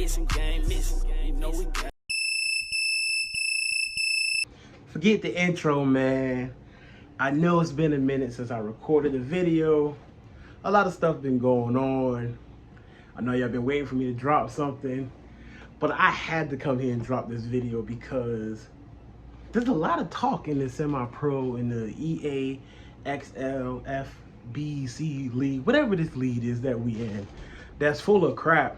missing, game missing. You know we got. Forget the intro, man. I know it's been a minute since I recorded a video. A lot of stuff been going on. I know y'all been waiting for me to drop something, but I had to come here and drop this video because there's a lot of talk in the semi-pro and the EA, XL, FBC league, whatever this league is that we in, that's full of crap.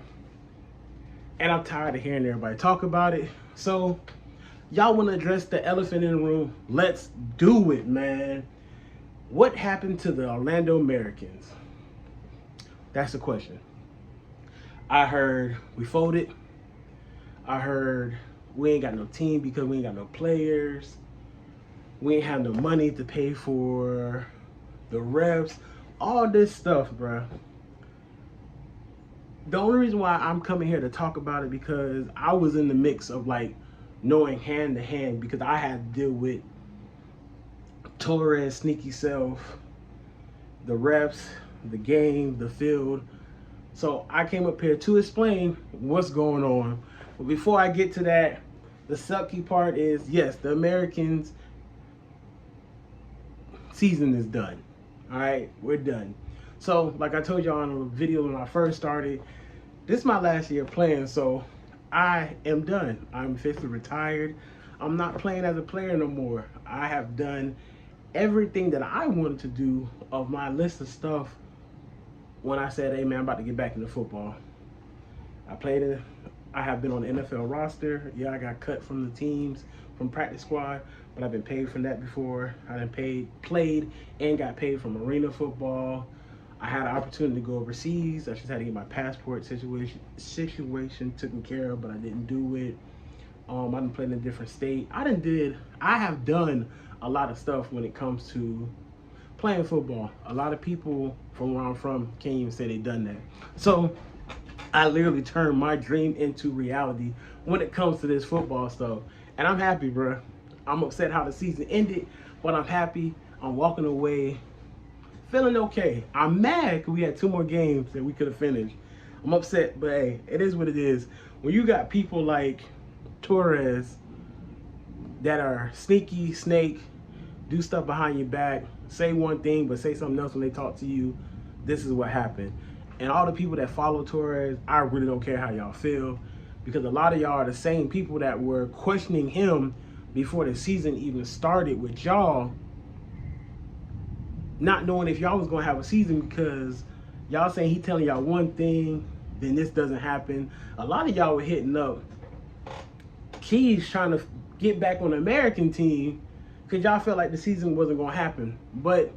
And I'm tired of hearing everybody talk about it. So y'all want to address the elephant in the room? Let's do it, man. What happened to the Orlando Americans? That's the question. I heard we folded. I heard we ain't got no team because we ain't got no players. We ain't have no money to pay for the reps. All this stuff, bruh. The only reason why I'm coming here to talk about it because I was in the mix of like knowing hand to hand because I had to deal with Torres, sneaky self, the reps, the game, the field. So I came up here to explain what's going on. But before I get to that, the sucky part is, yes, the Americans season is done. All right, we're done. So like I told y'all in a video when I first started, this is my last year playing, so I am done. I'm officially retired. I'm not playing as a player no more. I have done everything that I wanted to do of my list of stuff when I said, hey man, I'm about to get back into football. I have been on the NFL roster. Yeah, I got cut from the teams, from practice squad, but I've been paid for that before. I done played and got paid from arena football. I had an opportunity to go overseas. I just had to get my passport situation taken care of, but I didn't do it. I done played in a different state. I have done a lot of stuff when it comes to playing football. A lot of people from where I'm from can't even say they done that. So I literally turned my dream into reality when it comes to this football stuff. And I'm happy, bro. I'm upset how the season ended, but I'm happy. I'm walking away feeling okay. I'm mad because we had 2 more games that we could have finished. I'm upset, but hey, it is what it is. When you got people like Torres that are sneaky, snake, do stuff behind your back, say one thing but say something else when they talk to you, this is what happened. And all the people that follow Torres, I really don't care how y'all feel, because a lot of y'all are the same people that were questioning him before the season even started with y'all, not knowing if y'all was gonna have a season because y'all saying he telling y'all one thing, then this doesn't happen. A lot of y'all were hitting up Keys trying to get back on the American team because y'all felt like the season wasn't gonna happen. But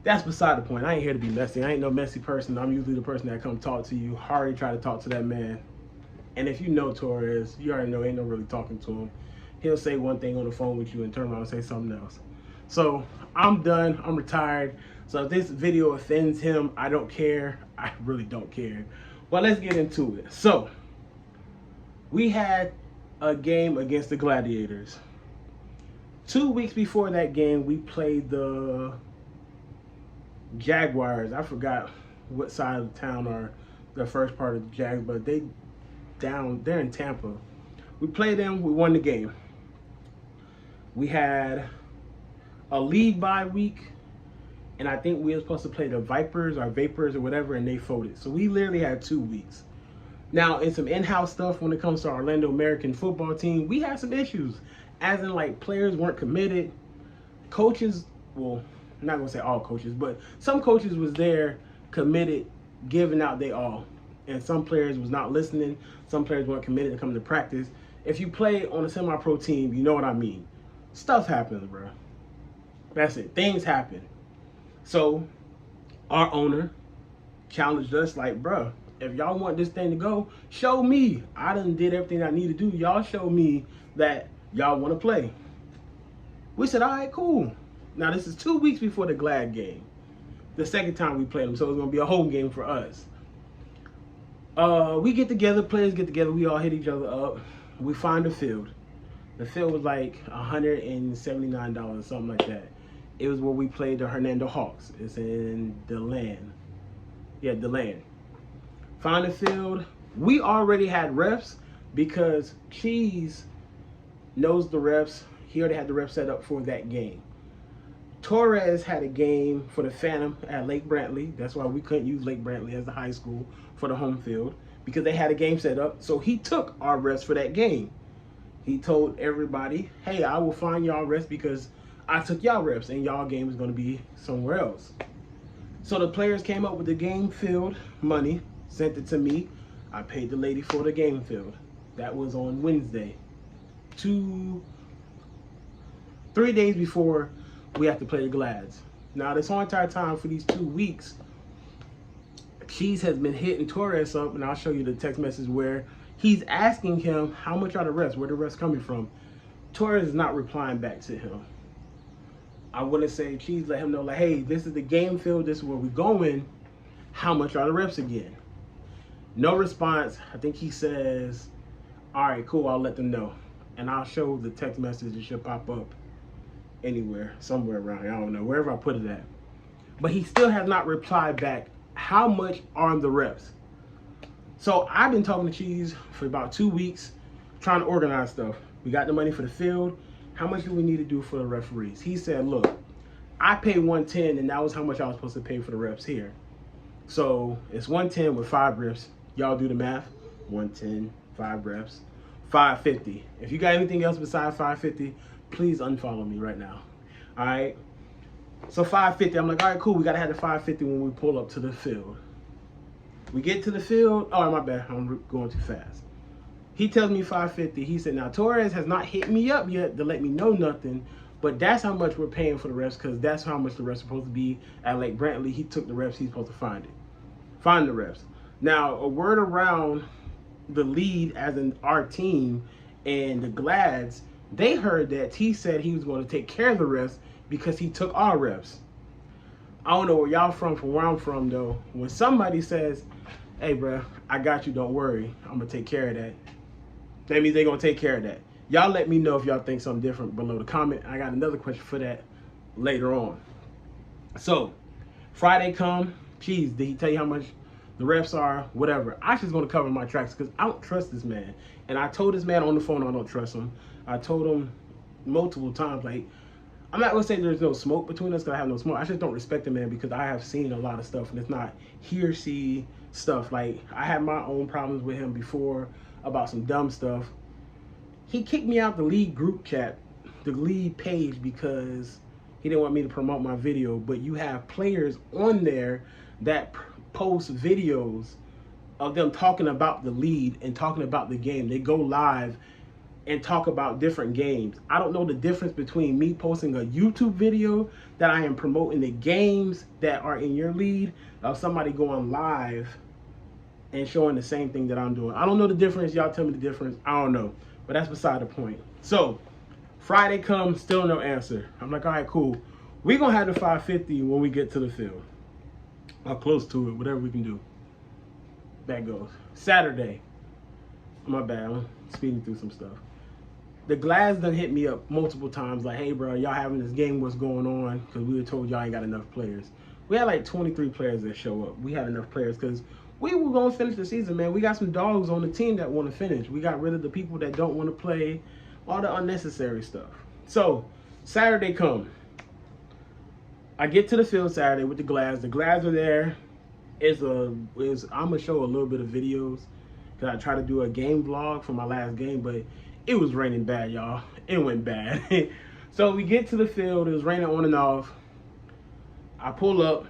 that's beside the point. I ain't here to be messy. I ain't no messy person. I'm usually the person that come talk to you. I already try to talk to that man. And if you know Torres, you already know ain't no really talking to him. He'll say one thing on the phone with you and turn around and say something else. So I'm done. I'm retired. So if this video offends him, I don't care. I really don't care. But let's get into it. So we had a game against the Gladiators. 2 weeks before that game, we played the Jaguars. I forgot what side of the town are the first part of the Jags, but they're in Tampa. We played them, we won the game. We had a league bye week, and I think we were supposed to play the Vipers or Vapors or whatever, and they folded. So we literally had 2 weeks. Now, in some in-house stuff when it comes to our Orlando American football team, we had some issues. As in, like, players weren't committed. Coaches, well, I'm not going to say all coaches, but some coaches was there, committed, giving out they all. And some players was not listening. Some players weren't committed to come to practice. If you play on a semi-pro team, you know what I mean. Stuff happens, bro. That's it. Things happen. So our owner challenged us like, bro, if y'all want this thing to go, show me. I done did everything I need to do. Y'all show me that y'all want to play. We said, all right, cool. Now, this is 2 weeks before the Glad game. The second time we played them, so it's going to be a home game for us. We get together, players get together, we all hit each other up. We find a field. The field was like $179, something like that. It was where we played the Hernando Hawks. It's in DeLand. Yeah, DeLand. Found a field, We already had refs because Cheese knows the refs. He already had the refs set up for that game. Torres had a game for the Phantom at Lake Brantley. That's why we couldn't use Lake Brantley as the high school for the home field, because they had a game set up. So he took our refs for that game. He told everybody, hey, I will find y'all refs because I took y'all refs and y'all game is going to be somewhere else. So the players came up with the game field money, sent it to me. I paid the lady for the game field. That was on Wednesday. 3 days before we have to play the Glads. Now, this whole entire time for these 2 weeks, Cheese has been hitting Torres up, and I'll show you the text message where he's asking him how much are the refs, where the refs coming from. Torres is not replying back to him. I wouldn't say Cheese let him know, like, hey, this is the game field, this is where we're going. How much are the refs again? No response. I think he says, all right, cool, I'll let them know. And I'll show the text message. It should pop up anywhere, somewhere around here. I don't know, wherever I put it at. But he still has not replied back. How much are the refs? So I've been talking to Cheese for about 2 weeks, trying to organize stuff. We got the money for the field. How much do we need to do for the referees? He said, look, I paid $110, and that was how much I was supposed to pay for the refs here. So it's $110 with 5 refs. Y'all do the math. 110, 5 refs, $550. If you got anything else besides $550, please unfollow me right now. All right. So $550. I'm like, all right, cool. We gotta have the $550 when we pull up to the field. We get to the field. Oh, my bad. I'm going too fast. He tells me $550. He said, now Torres has not hit me up yet to let me know nothing, but that's how much we're paying for the refs, because that's how much the refs are supposed to be at Lake Brantley. He took the refs. He's supposed to find the refs. Now, a word around the lead, as in our team and the Glads, they heard that he said he was going to take care of the refs because he took our refs. I don't know where y'all from where I'm from, though. When somebody says, hey, bro, I got you, don't worry, I'm going to take care of that, that means they're going to take care of that. Y'all let me know if y'all think something different below the comment. I got another question for that later on. So, Friday come, Cheese, did he tell you how much the refs are? Whatever. I just going to cover my tracks because I don't trust this man. And I told this man on the phone I don't trust him. I told him multiple times, like, I'm not going to say there's no smoke between us because I have no smoke. I just don't respect the man because I have seen a lot of stuff and it's not hearsay stuff. Like, I had my own problems with him before about some dumb stuff. He kicked me out the league group chat, the league page, because he didn't want me to promote my video. But you have players on there that post videos of them talking about the lead and talking about the game. They go live and talk about different games. I don't know the difference between me posting a YouTube video that I am promoting the games that are in your lead, of somebody going live and showing the same thing that I'm doing. I don't know the difference. Y'all tell me the difference. I don't know. But that's beside the point. So, Friday comes, still no answer. I'm like, all right, cool. We're going to have the 550 when we get to the field. Or close to it, whatever we can do. That goes. Saturday. My bad, I'm speeding through some stuff. The Glads done hit me up multiple times, like, hey, bro, y'all having this game, what's going on? Because we were told y'all ain't got enough players. We had like 23 players that show up. We had enough players because we were going to finish the season, man. We got some dogs on the team that want to finish. We got rid of the people that don't want to play, all the unnecessary stuff. So, Saturday come. I get to the field Saturday with the Glads. The Glads are there. I'm going to show a little bit of videos because I tried to do a game vlog for my last game, but it was raining bad, y'all. It went bad. So we get to the field. It was raining on and off. I pull up.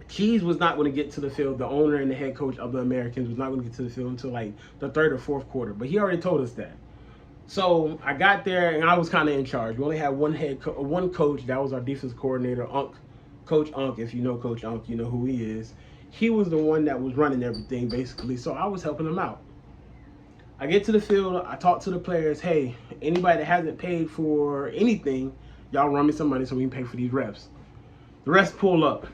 Cheese was not going to get to the field. The owner and the head coach of the Americans was not going to get to the field until like the 3rd or 4th quarter. But he already told us that. So I got there and I was kind of in charge. We only had one coach. That was our defense coordinator, Coach Unk. If you know Coach Unk, you know who he is. He was the one that was running everything basically. So I was helping him out. I get to the field, I talk to the players, hey, anybody that hasn't paid for anything, y'all run me some money so we can pay for these refs. The refs pull up.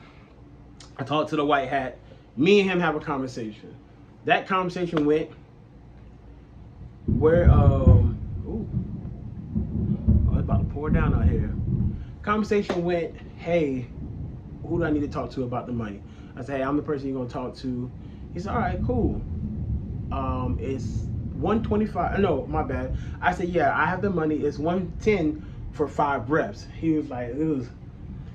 I talk to the white hat. Me and him have a conversation. That conversation went where, it's about to pour down out here. Conversation went, hey, who do I need to talk to about the money? I said, hey, I'm the person you're going to talk to. He said, all right, cool. It's 125. No, my bad. I said, yeah, I have the money. It's 110 for 5 reps. He was like,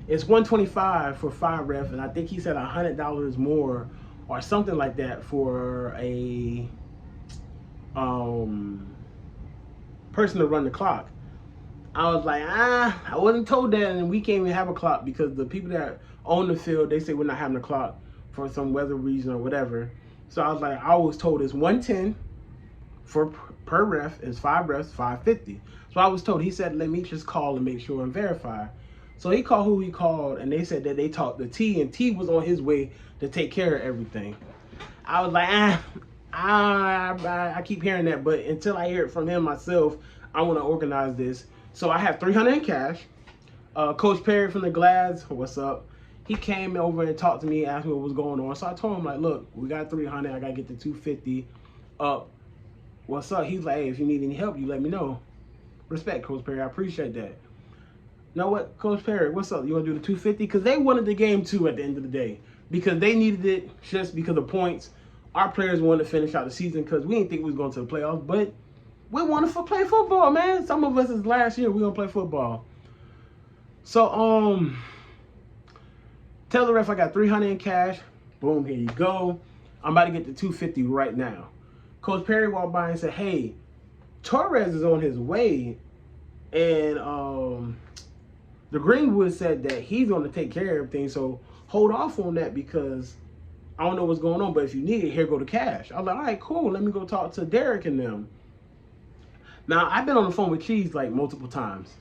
it's 125 for 5 reps, and I think he said $100 more or something like that for a person to run the clock. I was like, I wasn't told that, and we can't even have a clock because the people that own the field, they say we're not having a clock for some weather reason or whatever. So I was like, I was told it's 110 for per ref, it's 5 reps, 550. So I was told, he said, let me just call and make sure and verify. So he called who he called, and they said that they talked to T, and T was on his way to take care of everything. I was like, I keep hearing that, but until I hear it from him myself, I want to organize this. So I have 300 in cash. Coach Perry from the Glads, what's up? He came over and talked to me, asked me what was going on. So I told him, like, look, we got 300. I got to get the 250 up. What's up? He's like, hey, if you need any help, you let me know. Respect, Coach Perry. I appreciate that. You know what, Coach Perry, what's up? You want to do the 250? Because they wanted the game, too, at the end of the day. Because they needed it just because of points. Our players wanted to finish out the season because we didn't think we was going to the playoffs. But we wanted to play football, man. Some of us is last year. We're going to play football. So, tell the ref I got 300 in cash. Boom, here you go. I'm about to get the 250 right now. Coach Perry walked by and said, hey, Torres is on his way. And the Greenwood said that he's going to take care of everything. So hold off on that because I don't know what's going on. But if you need it, here go the cash. I was like, all right, cool. Let me go talk to Derek and them. Now, I've been on the phone with Cheese like multiple times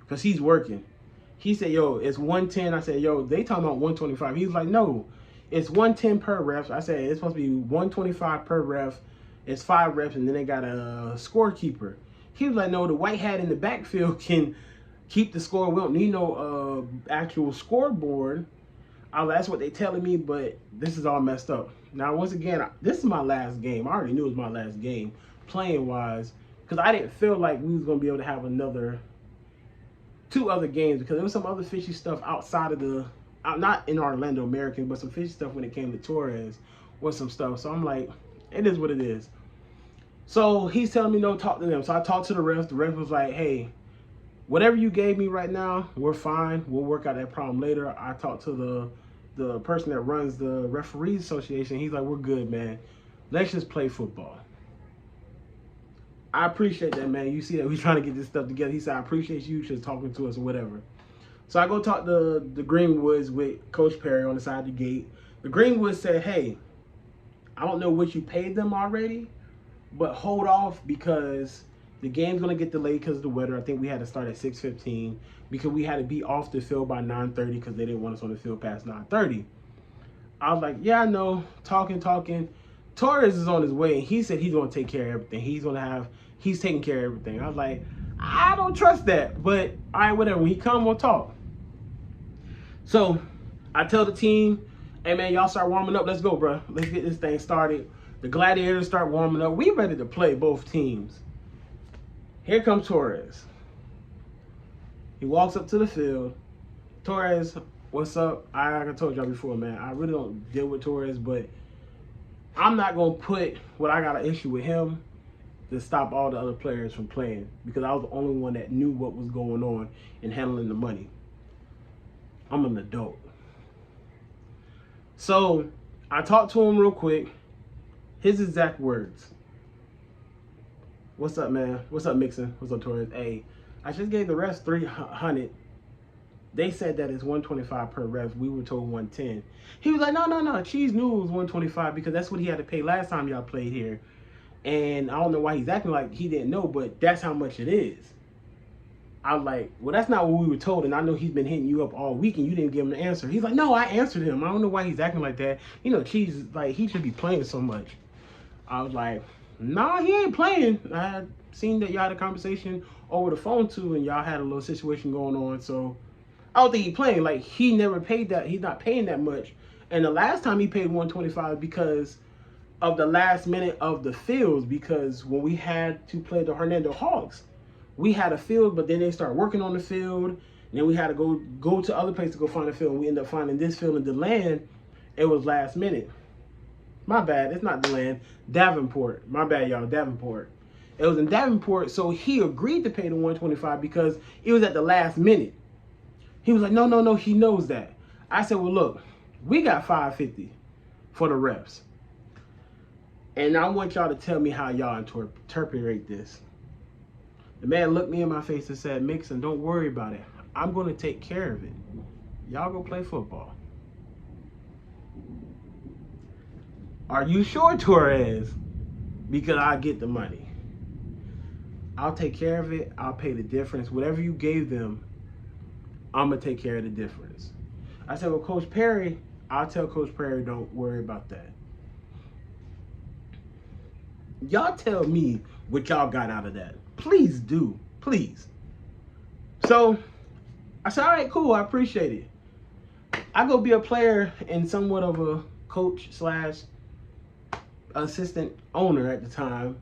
because he's working. He said, yo, it's 110. I said, yo, they talking about 125. He was like, no, it's 110 per ref. I said, it's supposed to be 125 per ref. It's 5 reps, and then they got a scorekeeper. He was like, no, the white hat in the backfield can keep the score. We don't need no actual scoreboard. That's what they telling me, but this is all messed up. Now, once again, this is my last game. I already knew it was my last game, playing-wise, because I didn't feel like we was going to be able to have another 2 other games because there was some other fishy stuff outside of the, not in Orlando American, but some fishy stuff when it came to Torres or some stuff. So I'm like, it is what it is. So he's telling me no, talk to them. So I talked to the ref. The ref was like, hey, whatever you gave me right now, we're fine. We'll work out that problem later. I talked to the person that runs the referees association. He's like, we're good, man. Let's just play football. I appreciate that, man. You see that we're trying to get this stuff together. He said, I appreciate you just talking to us or whatever. So I go talk to the Greenwoods with Coach Perry on the side of the gate. The Greenwoods said, hey, I don't know what you paid them already, but hold off because the game's going to get delayed because of the weather. I think we had to start at 6:15 because we had to be off the field by 9:30 because they didn't want us on the field past 9:30. I was like, yeah, I know. Talking. Torres is on his way, and he said he's going to take care of everything. He's taking care of everything. I was like, I don't trust that, but all right, whatever. When he come, we'll talk. So I tell the team, hey, man, y'all start warming up. Let's go, bro. Let's get this thing started. The Gladiators start warming up. We ready to play both teams. Here comes Torres. He walks up to the field. Torres, what's up? Like I told y'all before, man, I really don't deal with Torres, but I'm not going to put what I got an issue with him to stop all the other players from playing because I was the only one that knew what was going on and handling the money. I'm an adult. So I talked to him real quick. His exact words. What's up, man? What's up, Mixon? What's up, Torres? Hey, I just gave the refs 300. They said that it's 125 per ref. We were told 110. He was like, no. Cheese knew it was 125 because that's what he had to pay last time y'all played here. And I don't know why he's acting like he didn't know, but that's how much it is. I was like, well, that's not what we were told. And I know he's been hitting you up all week and you didn't give him the answer. He's like, no, I answered him. I don't know why he's acting like that. You know, Cheese, like, he should be playing so much. I was like, nah, he ain't playing. I had seen that y'all had a conversation over the phone too, and y'all had a little situation going on. So I don't think he's playing. Like, he never paid that. He's not paying that much. And the last time he paid 125 because of the last minute of the fields, because when we had to play the Hernando Hawks, we had a field, but then they started working on the field. And then we had to go to other places to go find a field. And we ended up finding this field in DeLand. It was last minute. My bad. It's not DeLand. Davenport. My bad, y'all. Davenport. It was in Davenport, so he agreed to pay the 125 because it was at the last minute. He was like, no, no, no. He knows that. I said, well, look, we got 550 for the reps. And I want y'all to tell me how y'all interpret this. The man looked me in my face and said, Mixon, don't worry about it. I'm going to take care of it. Y'all go play football. Are you sure, Torres? Because I get the money. I'll take care of it. I'll pay the difference. Whatever you gave them, I'm going to take care of the difference. I said, well, Coach Perry, I'll tell Coach Perry, don't worry about that. Y'all tell me what y'all got out of that. Please do. Please. So I said, all right, cool. I appreciate it. I go be a player and somewhat of a coach / assistant owner at the time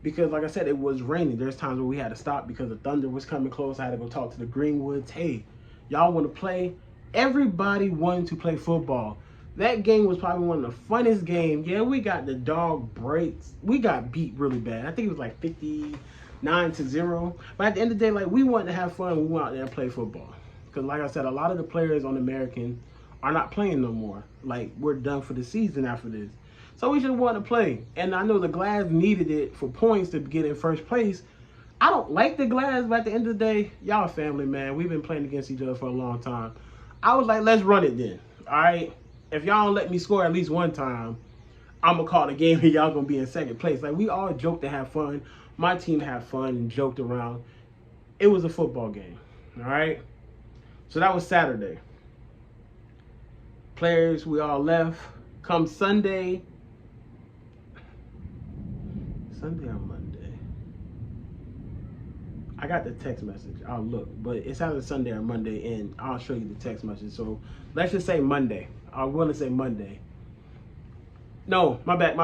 because, like I said, it was raining. There's times where we had to stop because the thunder was coming close. I had to go talk to the Greenwoods. Hey, y'all want to play? Everybody wanted to play football. That game was probably one of the funnest games. Yeah, we got the dog breaks. We got beat really bad. I think it was like 59-0. But at the end of the day, like, we wanted to have fun. We went out there and play football. Because, like I said, a lot of the players on American are not playing no more. Like, we're done for the season after this. So we just wanted to play. And I know the Glads needed it for points to get in first place. I don't like the Glads, but at the end of the day, y'all family, man. We've been playing against each other for a long time. I was like, let's run it then. All right? If y'all don't let me score at least one time, I'm going to call the game and y'all going to be in second place. Like, we all joked and had fun. My team had fun and joked around. It was a football game. All right? So that was Saturday. Players, we all left. Come Sunday or Monday? I got the text message. I'll look. But it's either Sunday or Monday, and I'll show you the text message. So let's just say Monday. I want to say Monday. No, my bad.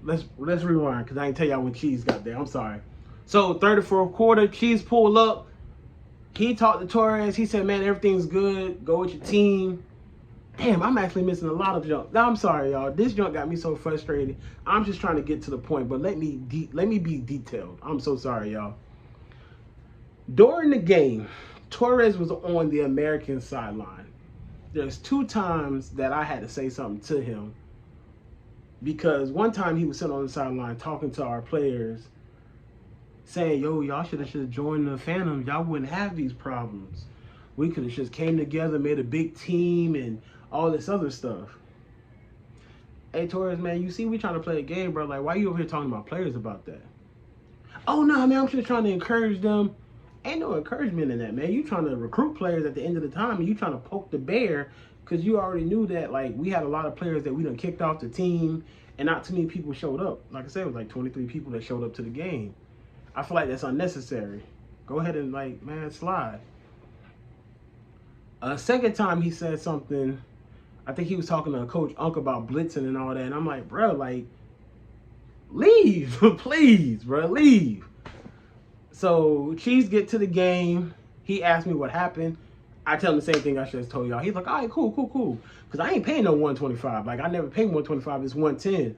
Let's rewind because I didn't tell y'all when Cheese got there. I'm sorry. So third or fourth quarter, Cheese pulled up. He talked to Torres. He said, man, everything's good. Go with your team. Damn, I'm actually missing a lot of junk. Now, I'm sorry, y'all. This junk got me so frustrated. I'm just trying to get to the point, but let me be detailed. I'm so sorry, y'all. During the game, Torres was on the American sideline. There's 2 times that I had to say something to him because one time he was sitting on the sideline talking to our players saying, yo, y'all should have joined the Phantom. Y'all wouldn't have these problems. We could have just came together, made a big team and all this other stuff. Hey, Torres, man, you see we trying to play a game, bro. Like, why you over here talking about players about that? Oh, no, man, I'm just trying to encourage them. Ain't no encouragement in that, man. You trying to recruit players at the end of the time, and you trying to poke the bear because you already knew that, like, we had a lot of players that we done kicked off the team, and not too many people showed up. Like I said, it was like 23 people that showed up to the game. I feel like that's unnecessary. Go ahead and, like, man, slide. Second time he said something, I think he was talking to Coach Unc about blitzing and all that, and I'm like, bro, like, leave, please, bro, leave. So Cheese get to the game. He asked me what happened. I tell him the same thing I just told y'all. He's like, all right, cool. Because I ain't paying no 125. Like, I never paid 125. It's 110.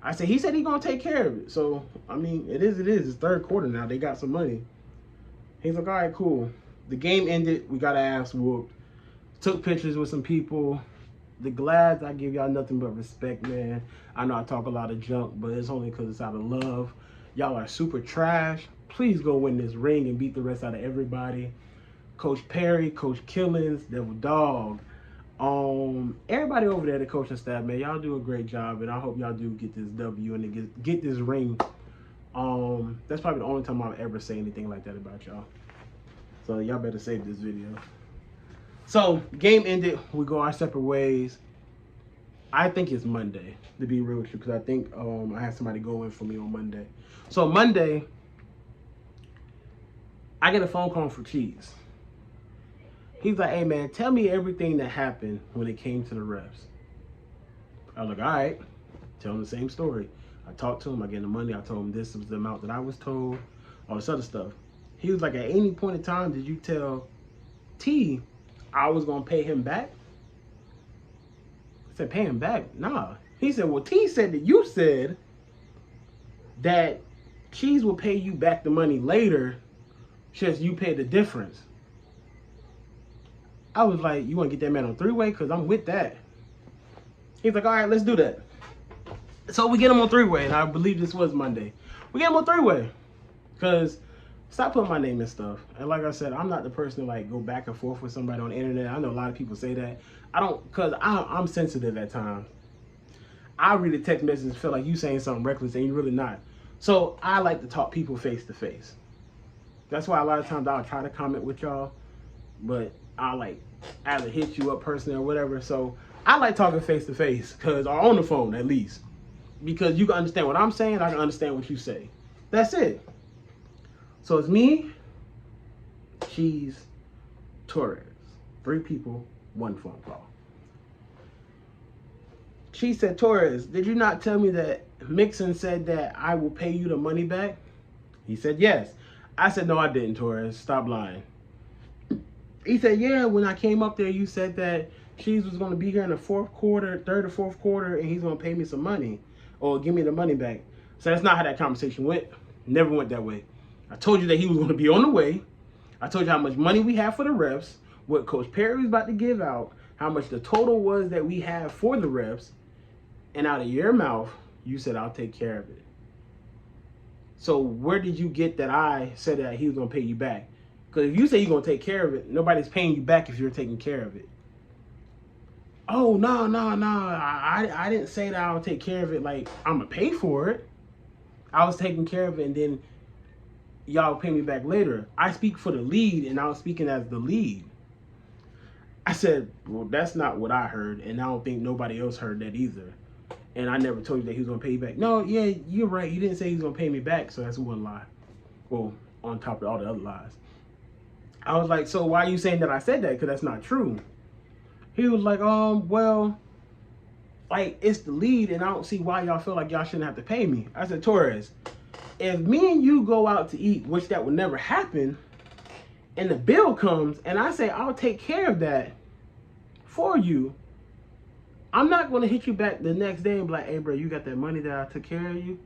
I said, he said he going to take care of it. So, I mean, it is. It's third quarter now. They got some money. He's like, all right, cool. The game ended. We got our ass whooped. Took pictures with some people. The Glads, I give y'all nothing but respect, man. I know I talk a lot of junk, but it's only because it's out of love. Y'all are super trash. Please go win this ring and beat the rest out of everybody. Coach Perry, Coach Killings, Devil Dog, everybody over there, the coaching staff, man, y'all do a great job, and I hope y'all do get this W and get this ring. That's probably the only time I'll ever say anything like that about y'all. So y'all better save this video. So game ended. We go our separate ways. I think it's Monday, to be real with you, because I think I had somebody go in for me on Monday. So Monday, I get a phone call from Cheese. He's like, hey, man, tell me everything that happened when it came to the refs. I was like, all right. Tell him the same story. I talked to him. I gave him the money. I told him this was the amount that I was told. All this other stuff. He was like, at any point in time, did you tell T I was going to pay him back? I said, pay him back? Nah. He said, well, T said that you said that Cheese will pay you back the money later, just you pay the difference. I was like, you want to get that man on three-way? Because I'm with that. He's like, all right, let's do that. So we get him on three-way, and I believe this was Monday. We get him on three-way. Because stop putting my name in stuff. And like I said, I'm not the person to like go back and forth with somebody on the internet. I know a lot of people say that. I don't, because I'm sensitive at times. I read a text message and feel like you saying something reckless and you're really not. So I like to talk people face to face. That's why a lot of times I'll try to comment with y'all, but I'll like either hit you up personally or whatever. So I like talking face to face, or on the phone at least. Because you can understand what I'm saying, I can understand what you say. That's it. So it's me, Cheese, Torres. 3 people, 1 phone call. She said, Torres, did you not tell me that Mixon said that I will pay you the money back? He said, yes. I said, no, I didn't, Torres. Stop lying. He said, yeah, when I came up there, you said that Cheese was going to be here in the third or fourth quarter, and he's going to pay me some money or give me the money back. So that's not how that conversation went. Never went that way. I told you that he was going to be on the way. I told you how much money we have for the refs, what Coach Perry was about to give out, how much the total was that we have for the refs, and out of your mouth, you said, I'll take care of it. So where did you get that I said that he was going to pay you back? Because if you say you're going to take care of it, nobody's paying you back if you're taking care of it. Oh, no. I didn't say that I'll take care of it like I'm going to pay for it. I was taking care of it, and then y'all pay me back later. I speak for the lead, and I was speaking as the lead. I said, well, that's not what I heard, and I don't think nobody else heard that either. And I never told you that he was going to pay you back. No, yeah, you're right. You didn't say he was going to pay me back, so that's one lie. Well, on top of all the other lies. I was like, so why are you saying that I said that? Because that's not true. He was like, well, like, it's the lead, and I don't see why y'all feel like y'all shouldn't have to pay me. I said, Torres, if me and you go out to eat, which that would never happen, and the bill comes, and I say, I'll take care of that for you, I'm not going to hit you back the next day and be like, hey, bro, you got that money that I took care of you?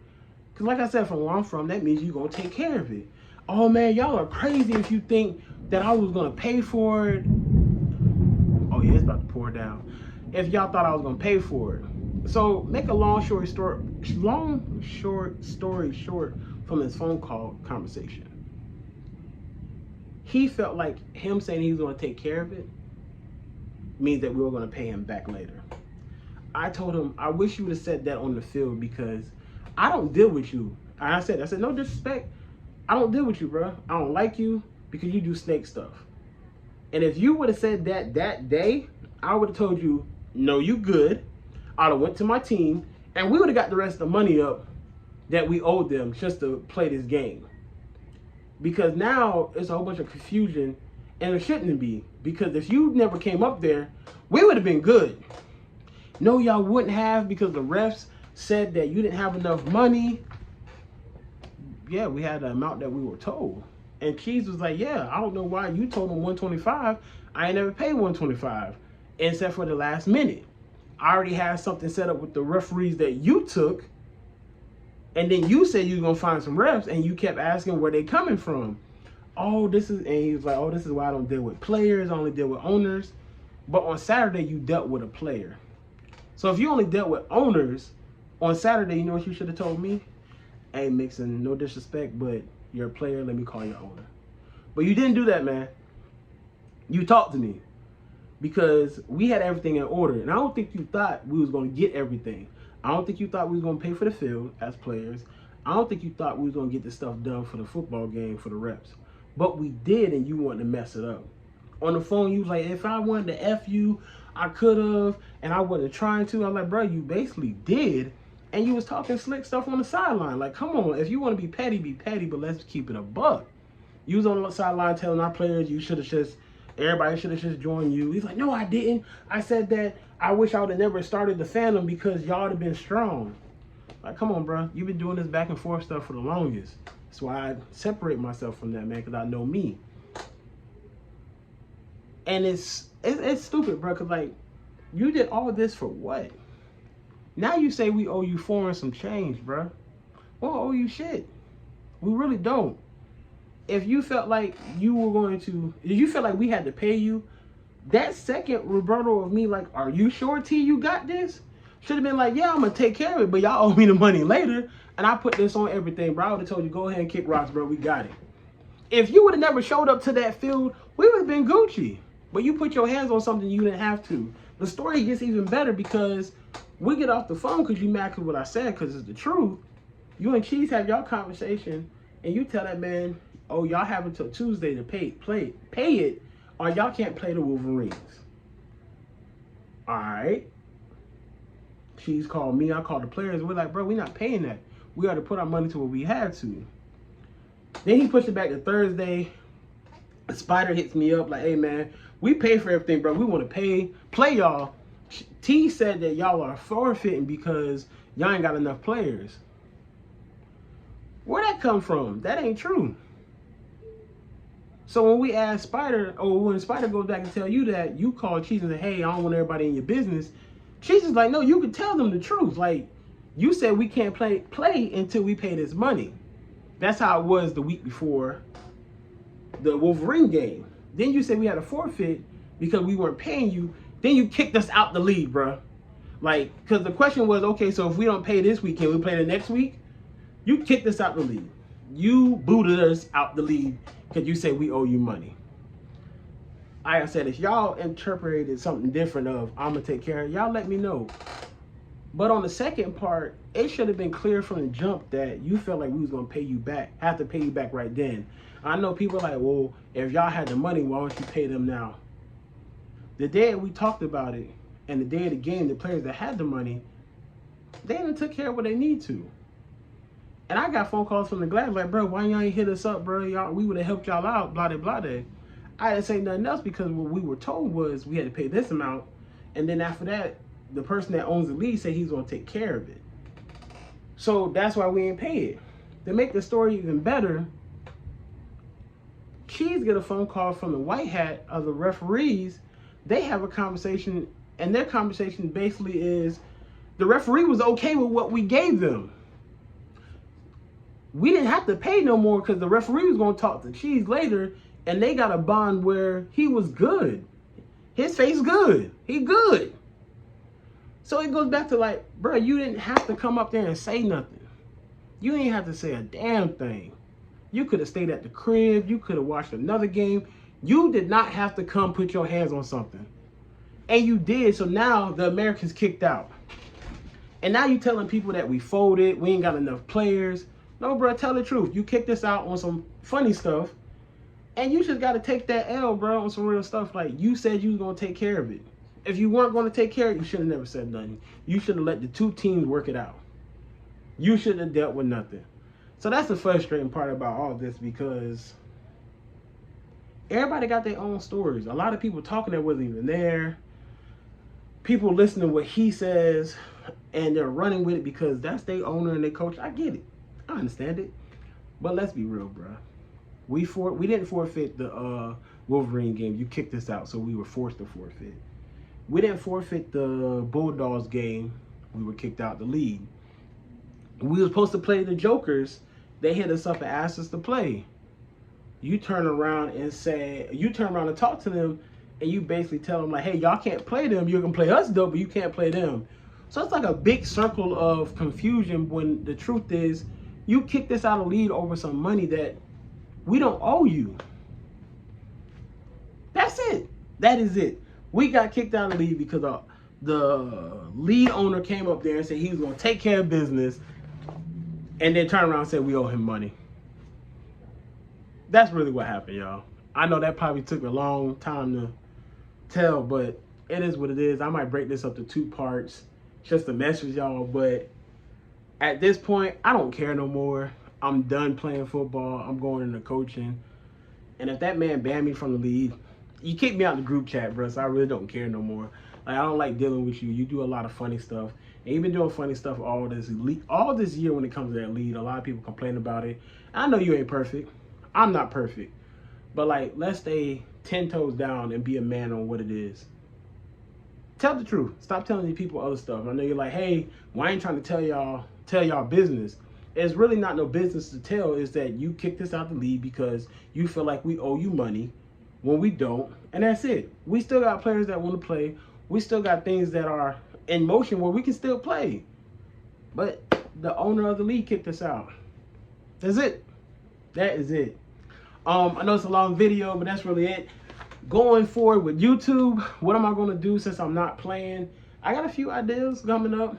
Because like I said, from where I'm from, that means you're going to take care of it. Oh, man, y'all are crazy if you think that I was going to pay for it. Oh, yeah, it's about to pour down. If y'all thought I was going to pay for it. So make a long short story short from this phone call conversation. He felt like him saying he was going to take care of it means that we were going to pay him back later. I told him, I wish you would have said that on the field because I don't deal with you. I said, no disrespect. I don't deal with you, bro. I don't like you because you do snake stuff. And if you would have said that day, I would have told you, no, you good. I'd have went to my team, and we would have got the rest of the money up that we owed them just to play this game. Because now it's a whole bunch of confusion, and it shouldn't be. Because if you never came up there, we would have been good. No, y'all wouldn't have because the refs said that you didn't have enough money. Yeah, we had the amount that we were told. And Cheese was like, yeah, I don't know why you told him 125. I ain't never paid 125, except for the last minute. I already had something set up with the referees that you took, and then you said you were going to find some refs, and you kept asking where they coming from. And he was like, oh, this is why I don't deal with players, I only deal with owners. But on Saturday, you dealt with a player. So if you only dealt with owners, on Saturday, you know what you should have told me? Hey, Mixon, no disrespect, but you're a player, let me call you owner. But you didn't do that, man. You talked to me because we had everything in order. And I don't think you thought we was going to get everything. I don't think you thought we was going to pay for the field as players. I don't think you thought we was going to get this stuff done for the football game for the reps. But we did, and you wanted to mess it up. On the phone, you was like, if I wanted to F you, I could have, and I wasn't trying to. I'm like, bro, you basically did. And you was talking slick stuff on the sideline. Like, come on, if you want to be petty, but let's keep it a buck. You was on the sideline telling our players everybody should have just joined you. He's like, no, I didn't. I said that I wish I would have never started the fandom because y'all would have been strong. Like, come on, bro. You've been doing this back and forth stuff for the longest. That's why I separate myself from that, man, because I know me. And it's stupid, bro, because, like, you did all this for what? Now you say we owe you 4 and some change, bruh. We don't owe you shit. We really don't. If you felt like if you felt like we had to pay you, that second rebuttal of me like, are you sure, T, you got this? Should have been like, yeah, I'm going to take care of it, but y'all owe me the money later, and I put this on everything, bro. I would have told you, go ahead and kick rocks, bro. We got it. If you would have never showed up to that field, we would have been Gucci. But you put your hands on something you didn't have to. The story gets even better because we get off the phone because you mad because what I said, because it's the truth. You and Cheese have y'all conversation, and you tell that man, oh, y'all have until Tuesday to pay it, or y'all can't play the Wolverines. All right. Cheese called me. I called the players. We're like, bro, we're not paying that. We got to put our money to what we had to. Then he pushed it back to Thursday. Spider hits me up like, hey, man, we pay for everything, bro. We want to play y'all. T said that y'all are forfeiting because y'all ain't got enough players. Where'd that come from? That ain't true. So when we ask Spider, or when Spider goes back and tell you that, you call Cheese and say, hey, I don't want everybody in your business. Cheese is like, no, you can tell them the truth. Like, you said we can't play until we pay this money. That's how it was the week before the Wolverine game. Then you said we had a forfeit because we weren't paying you. Then you kicked us out the league, bro. Like, because the question was, okay, so if we don't pay this week, can we play the next week? You kicked us out the league. You booted us out the league because you said we owe you money. Like I said, if y'all interpreted something different of I'm going to take care of it, y'all let me know. But on the second part, it should have been clear from the jump that you felt like we was going to pay you back, have to pay you back right then. I know people are like, well, if y'all had the money, why don't you pay them now? The day we talked about it and the day of the game, the players that had the money, they didn't took care of what they need to. And I got phone calls from the Glass like, bro, why y'all ain't hit us up, bro? Y'all, we would have helped y'all out, blah, blah, blah. I didn't say nothing else because what we were told was we had to pay this amount. And then after that, the person that owns the league said he's going to take care of it. So that's why we ain't pay it. To make the story even better, Cheese get a phone call from the white hat of the referees. They have a conversation, and their conversation basically is the referee was okay with what we gave them. We didn't have to pay no more because the referee was going to talk to Cheese later, and they got a bond where he was good. His face good. He good. So it goes back to like, bro, you didn't have to come up there and say nothing. You ain't have to say a damn thing. You could have stayed at the crib. You could have watched another game. You did not have to come put your hands on something. And you did, so now the Americans kicked out. And now you telling people that we folded, we ain't got enough players. No, bro, tell the truth. You kicked us out on some funny stuff. And you just got to take that L, bro, on some real stuff. Like, you said you was going to take care of it. If you weren't going to take care of it, you should have never said nothing. You should have let the two teams work it out. You should have dealt with nothing. So that's the frustrating part about all this because everybody got their own stories. A lot of people talking that wasn't even there. People listening to what he says, and they're running with it because that's their owner and their coach. I get it. I understand it. But let's be real, bro. We didn't forfeit the Wolverine game. You kicked us out, so we were forced to forfeit. We didn't forfeit the Bulldogs game. We were kicked out the league. We were supposed to play the Jokers. They hit us up and asked us to play. You turn around and talk to them, and you basically tell them like, hey, y'all can't play them. You can play us though, but you can't play them. So it's like a big circle of confusion when the truth is you kicked us out of the league over some money that we don't owe you. That's it. That is it. We got kicked out of the league because the league owner came up there and said he was going to take care of business and then turned around and said we owe him money. That's really what happened, y'all. I know that probably took a long time to tell, but it is what it is. I might break this up to 2 parts just to mess with y'all, but at this point, I don't care no more. I'm done playing football. I'm going into coaching. And if that man banned me from the league, you kicked me out the group chat, bro, so I really don't care no more. Like, I don't like dealing with you. You do a lot of funny stuff. And you've been doing funny stuff all this year when it comes to that lead. A lot of people complain about it. I know you ain't perfect. I'm not perfect. But, like, let's stay 10 toes down and be a man on what it is. tell the truth. Stop telling these people other stuff. I know you're like, hey, well, I ain't trying to tell y'all business. It's really not no business to tell. Is that you kicked us out the league because you feel like we owe you money when we don't, and that's it. We still got players that want to play. We still got things that are in motion where we can still play. But the owner of the league kicked us out. That's it. That is it. I know it's a long video, but that's really it. Going forward with YouTube, what am I going to do since I'm not playing? I got a few ideas coming up.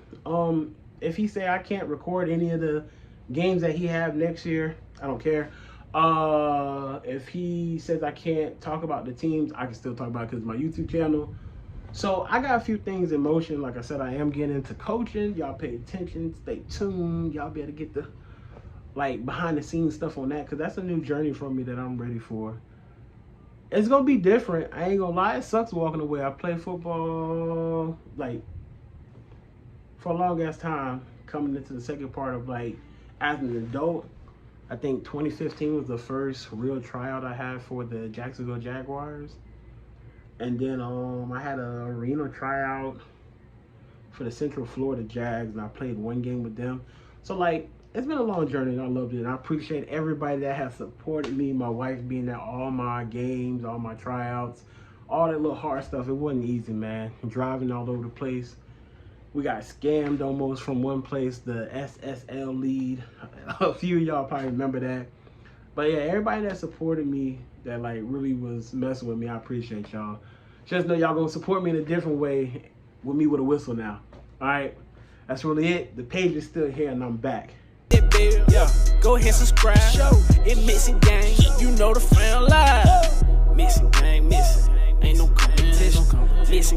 If he say I can't record any of the games that he have next year, I don't care. If he says I can't talk about the teams, I can still talk about it because of my YouTube channel. So I got a few things in motion. Like I said, I am getting into coaching. Y'all pay attention, stay tuned. Y'all better get the behind the scenes stuff on that, because that's a new journey for me that I'm ready for. It's gonna be different. I ain't gonna lie, it sucks walking away. I played football for a long ass time, coming into the second part of as an adult. I think 2015 was the first real tryout I had for the Jacksonville Jaguars. And then I had an arena tryout for the Central Florida Jags, and I played one game with them. So it's been a long journey, and I loved it. And I appreciate everybody that has supported me. My wife being at all my games, all my tryouts, all that little hard stuff. It wasn't easy, man. Driving all over the place. We got scammed almost from one place, the SSL lead. A few of y'all probably remember that. But yeah, everybody that supported me, that really was messing with me, I appreciate y'all. Just know y'all gonna support me in a different way with me with a whistle now. All right, that's really it. The page is still here, and I'm back. Yeah, go ahead, subscribe. It Mixon gang, you know the fan live. Mixon gang, Mixon, ain't no competition. Mixon